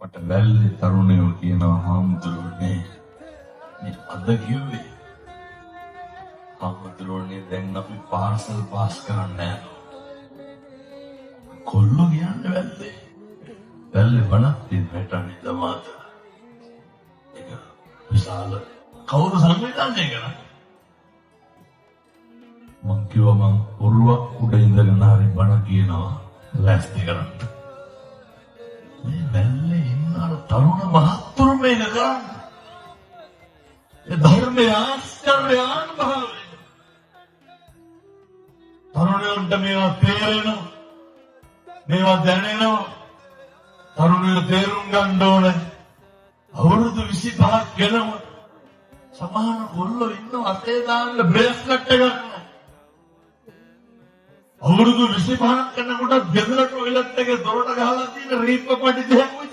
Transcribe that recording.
මට වැල්ලේ තරුණයෝ කියනවා හාමුදුරුවනේ මේ අද කිව්වේ හාමුදුරුවනේ දැන් අපි පාර්සල් පාස් කරන්න යනවා කොල්ලෝ කියන්නේ වැල්ලේ බණක් තියෙන පැටරේ දමාත ඒක විශාල කවුරු සංවිධානය කරා මං කිව්වා මං ඔරුවක් උඩ ඉඳගෙන හරි බණ කියනවා ලෑස්ති කරන්න මේ වැල්ලේ ඉන්න අර තරුණ මහත්තුරු මේක කරන්නේ ඒ ධර්මයේ ආශ්චර්යයන් භාවය තරුණයන්ට මේවා තේරෙනවා මේවා දැනෙනවා තරුණයෝ තේරුම් ගන්න ඕනේ අවුරුදු 25ක් ගෙනම සමහර කොල්ලෝ ඉන්නවා අතේ දාන්න බ්‍රේස්ලට් එකක් අවුරුදු 25ක් කරනකොට ගෙදරට ඔයලත් එක දොරට ගහලා තියෙන රීප්ප පටි දෙයක්